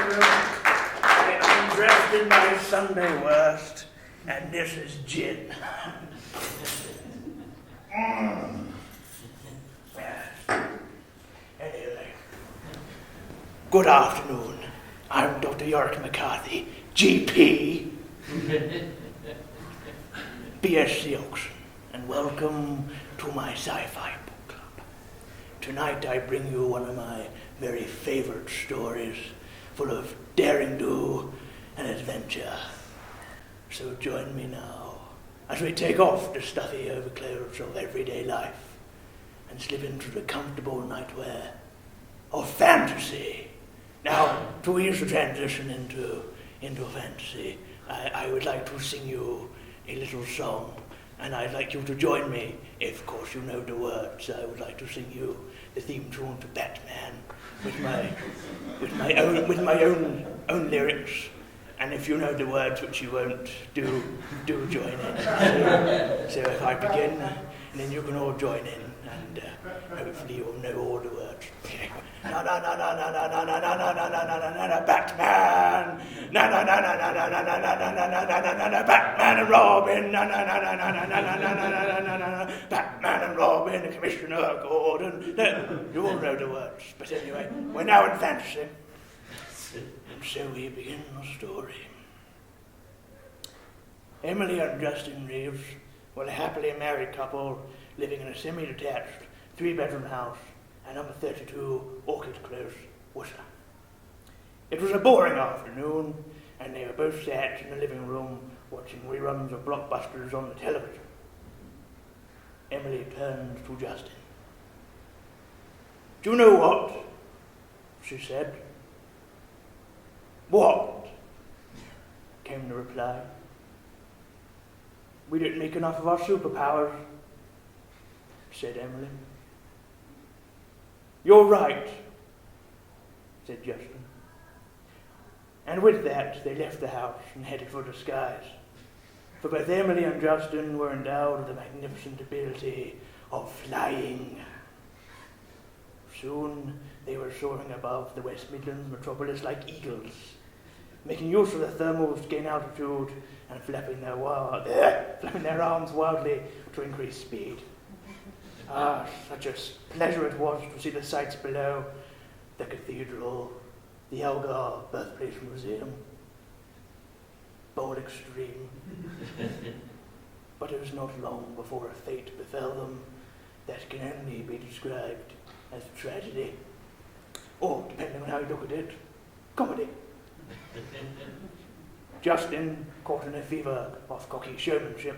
I'm dressed in my Sunday worst, and this is gin. Anyway, good afternoon. I'm Dr. Yorick McCarthy GP, BSC Oxon, and welcome to my Sci-Fi book club. Tonight I bring you one of my very favorite stories, full of daring-do and adventure. So join me now as we take off the stuffy overclothes of everyday life and slip into the comfortable nightwear of fantasy. Now, to ease the transition into fantasy, I would like to sing you a little song, and I'd like you to join me. If, of course, you know the words, I would like to sing you the theme tune to Batman with my own lyrics. And if you know the words, which you won't, do join in. So if I begin, and then you can all join in, and hopefully you'll know all the words. Okay. Na na na na na na na na na na na na na na Batman. Na na na na na na na na na na na na na na Batman and Robin. Na na na na na na na na na na na na Batman and Robin, Commissioner Gordon. You all know the words, but anyway, we're now in fantasy. And so we begin the story. Emily and Justin Reeves were a happily married couple living in a semi-detached, 3-bedroom house at number 32 Orchid Close, Worcester. It was a boring afternoon, and they were both sat in the living room watching reruns of blockbusters on the television. Emily turned to Justin. "Do you know what?" she said. "What?" came the reply. "We didn't make enough of our superpowers," said Emily. "You're right," said Justin. And with that, they left the house and headed for the skies. For both Emily and Justin were endowed with the magnificent ability of flying. Soon they were soaring above the West Midlands metropolis like eagles, making use of the thermals to gain altitude and flapping their arms wildly to increase speed. Such a pleasure it was to see the sights below: the cathedral, the Elgar Birthplace Museum. Bowl extreme. But it was not long before a fate befell them that can only be described as tragedy, or, depending on how you look at it, comedy. Justin, caught in a fever of cocky showmanship,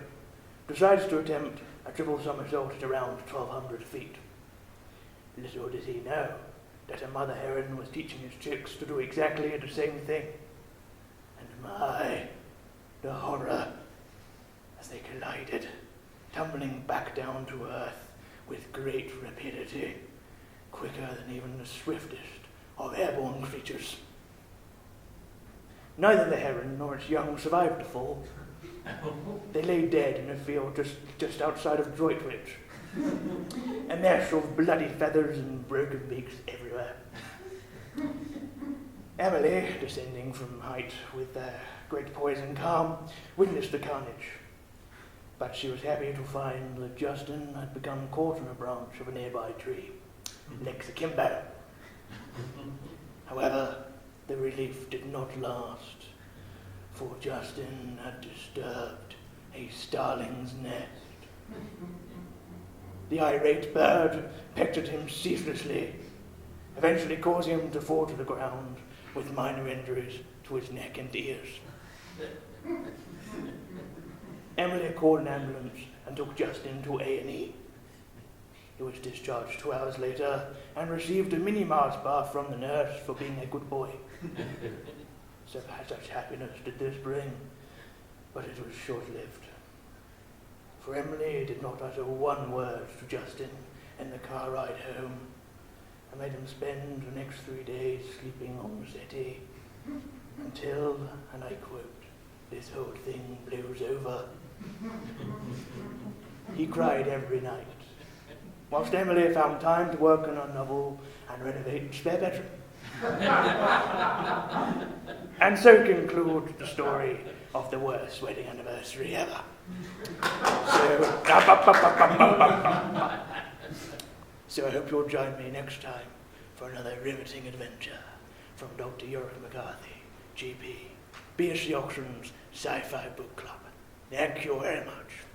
decides to attempt a triple somersault at around 1,200 feet. Little did he know that a mother heron was teaching his chicks to do exactly the same thing. And the horror as they collided, tumbling back down to earth with great rapidity, quicker than even the swiftest of airborne creatures. Neither the heron nor its young survived the fall. They lay dead in a field just outside of Droitwich, a mess of bloody feathers and broken beaks everywhere. Emily, descending from height with great poise and calm, witnessed the carnage, but she was happy to find that Justin had become caught in a branch of a nearby tree, legs akimbo. However, the relief did not last, for Justin had disturbed a starling's nest. The irate bird pecked at him ceaselessly, eventually causing him to fall to the ground with minor injuries to his neck and ears. Emily called an ambulance and took Justin to A&E. He was discharged 2 hours later and received a mini Mars bar from the nurse for being a good boy. So such happiness did this bring, but it was short-lived. For Emily did not utter one word to Justin in the car ride home, and made him spend the next 3 days sleeping on the settee until, and I quote, "this whole thing blows over." He cried every night, whilst Emily found time to work on her novel and renovate the spare bedroom. And so concludes the story of the worst wedding anniversary ever. So I hope you'll join me next time for another riveting adventure from Dr. Yorick McCarthy GP, BSC Oxon's Sci-Fi Book Club. Thank you very much.